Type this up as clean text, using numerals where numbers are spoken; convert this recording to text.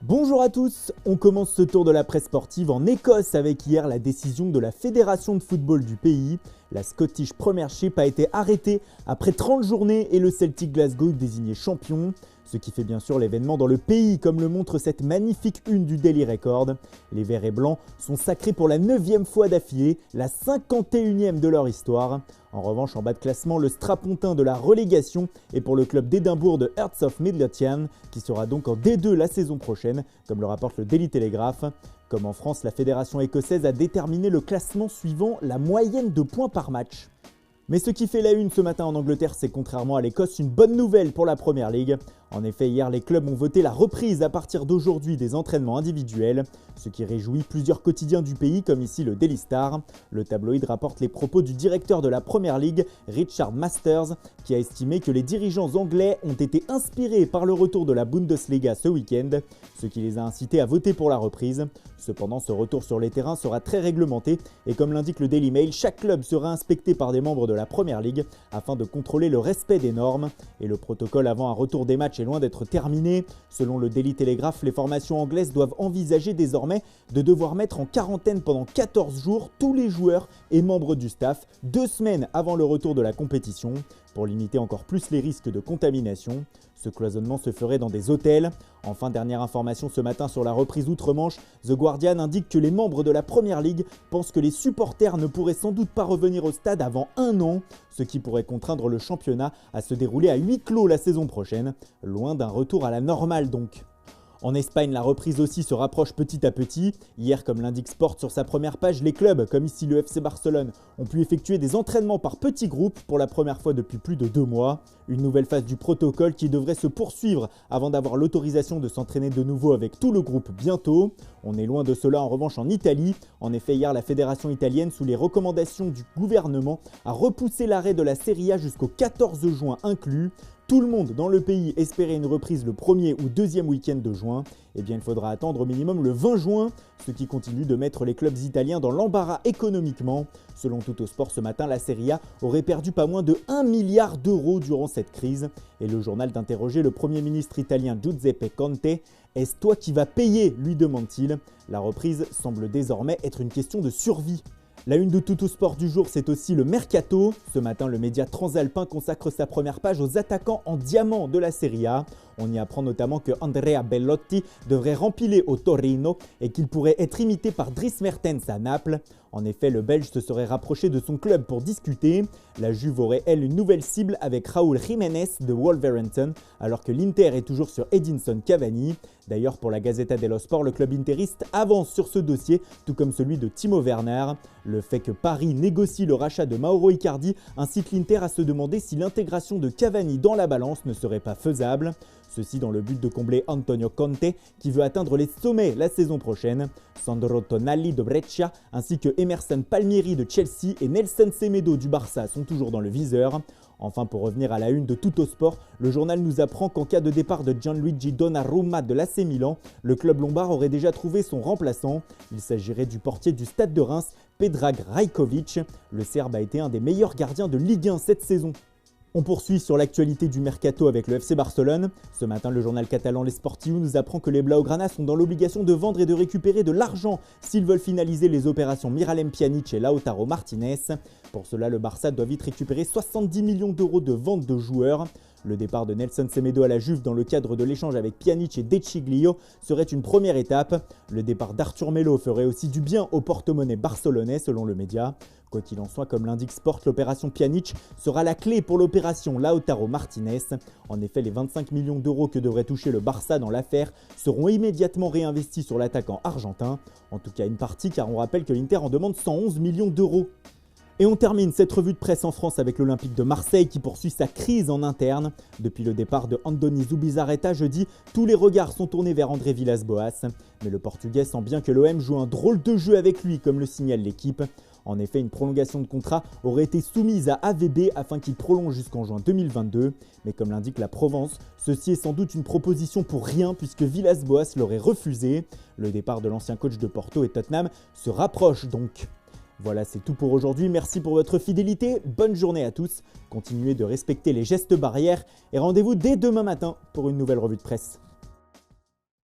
Bonjour à tous, on commence ce tour de la presse sportive en Écosse avec hier la décision de la Fédération de football du pays. La Scottish Premiership a été arrêtée après 30 journées et le Celtic Glasgow est désigné champion. Ce qui fait bien sûr l'événement dans le pays, comme le montre cette magnifique une du Daily Record. Les Verts et Blancs sont sacrés pour la 9e fois d'affilée, la 51e de leur histoire. En revanche, en bas de classement, le strapontin de la relégation est pour le club d'Édimbourg de Hearts of Midlothian, qui sera donc en D2 la saison prochaine, comme le rapporte le Daily Telegraph. Comme en France, la fédération écossaise a déterminé le classement suivant la moyenne de points par match. Mais ce qui fait la une ce matin en Angleterre, c'est contrairement à l'Écosse, une bonne nouvelle pour la Premier League. En effet, hier, les clubs ont voté la reprise à partir d'aujourd'hui des entraînements individuels, ce qui réjouit plusieurs quotidiens du pays, comme ici le Daily Star. Le tabloïd rapporte les propos du directeur de la Premier League, Richard Masters, qui a estimé que les dirigeants anglais ont été inspirés par le retour de la Bundesliga ce week-end, ce qui les a incités à voter pour la reprise. Cependant, ce retour sur les terrains sera très réglementé et comme l'indique le Daily Mail, chaque club sera inspecté par des membres de la Premier League afin de contrôler le respect des normes. Et le protocole avant un retour des matchs est loin d'être terminé. Selon le Daily Telegraph, les formations anglaises doivent envisager désormais de devoir mettre en quarantaine pendant 14 jours tous les joueurs et membres du staff, 2 semaines avant le retour de la compétition, pour limiter encore plus les risques de contamination. Ce cloisonnement se ferait dans des hôtels. Enfin, dernière information ce matin sur la reprise outre-Manche, The Guardian indique que les membres de la Premier League pensent que les supporters ne pourraient sans doute pas revenir au stade avant 1 an, ce qui pourrait contraindre le championnat à se dérouler à huis clos la saison prochaine, loin d'un retour à la normale donc. En Espagne, la reprise aussi se rapproche petit à petit. Hier, comme l'indique Sport sur sa première page, les clubs, comme ici le FC Barcelone, ont pu effectuer des entraînements par petits groupes pour la première fois depuis plus de 2 mois. Une nouvelle phase du protocole qui devrait se poursuivre avant d'avoir l'autorisation de s'entraîner de nouveau avec tout le groupe bientôt. On est loin de cela en revanche en Italie. En effet, hier, la fédération italienne, sous les recommandations du gouvernement, a repoussé l'arrêt de la Serie A jusqu'au 14 juin inclus. Tout le monde dans le pays espérait une reprise le premier ou deuxième week-end de juin. Eh bien, il faudra attendre au minimum le 20 juin, ce qui continue de mettre les clubs italiens dans l'embarras économiquement. Selon Tuttosport ce matin, la Serie A aurait perdu pas moins de 1 milliard d'euros durant cette crise. Et le journal d'interroger le Premier ministre italien Giuseppe Conte. Est-ce toi qui vas payer, lui demande-t-il. La reprise semble désormais être une question de survie. La une de Tuttosport du jour, c'est aussi le Mercato. Ce matin, le média transalpin consacre sa première page aux attaquants en diamant de la Serie A. On y apprend notamment que Andrea Bellotti devrait rempiler au Torino et qu'il pourrait être imité par Dries Mertens à Naples. En effet, le Belge se serait rapproché de son club pour discuter. La Juve aurait, elle, une nouvelle cible avec Raúl Jiménez de Wolverhampton, alors que l'Inter est toujours sur Edinson Cavani. D'ailleurs, pour la Gazzetta dello Sport, le club interiste avance sur ce dossier, tout comme celui de Timo Werner. Le fait que Paris négocie le rachat de Mauro Icardi incite l'Inter à se demander si l'intégration de Cavani dans la balance ne serait pas faisable. Ceci dans le but de combler Antonio Conte, qui veut atteindre les sommets la saison prochaine. Sandro Tonali de Brescia, ainsi que Emerson Palmieri de Chelsea et Nelson Semedo du Barça sont toujours dans le viseur. Enfin, pour revenir à la une de Tuttosport, le journal nous apprend qu'en cas de départ de Gianluigi Donnarumma de l'AC Milan, le club lombard aurait déjà trouvé son remplaçant. Il s'agirait du portier du Stade de Reims, Predrag Rajkovic. Le Serbe a été un des meilleurs gardiens de Ligue 1 cette saison. On poursuit sur l'actualité du Mercato avec le FC Barcelone. Ce matin, le journal catalan Les Sportiu nous apprend que les Blaugrana sont dans l'obligation de vendre et de récupérer de l'argent s'ils veulent finaliser les opérations Miralem Pjanic et Lautaro Martinez. Pour cela, le Barça doit vite récupérer 70 millions d'euros de vente de joueurs. Le départ de Nelson Semedo à la Juve dans le cadre de l'échange avec Pjanic et De Sciglio serait une première étape. Le départ d'Arthur Melo ferait aussi du bien au porte-monnaie barcelonais selon le média. Quoi qu'il en soit, comme l'indique Sport, l'opération Pjanic sera la clé pour l'opération Lautaro Martinez. En effet, les 25 millions d'euros que devrait toucher le Barça dans l'affaire seront immédiatement réinvestis sur l'attaquant argentin. En tout cas une partie, car on rappelle que l'Inter en demande 111 millions d'euros. Et on termine cette revue de presse en France avec l'Olympique de Marseille qui poursuit sa crise en interne. Depuis le départ de Andoni Zubizarreta jeudi, tous les regards sont tournés vers André Villas-Boas. Mais le Portugais sent bien que l'OM joue un drôle de jeu avec lui, comme le signale l'équipe. En effet, une prolongation de contrat aurait été soumise à AVB afin qu'il prolonge jusqu'en juin 2022. Mais comme l'indique la Provence, ceci est sans doute une proposition pour rien puisque Villas-Boas l'aurait refusé. Le départ de l'ancien coach de Porto et Tottenham se rapproche donc. Voilà, c'est tout pour aujourd'hui. Merci pour votre fidélité. Bonne journée à tous. Continuez de respecter les gestes barrières et rendez-vous dès demain matin pour une nouvelle revue de presse.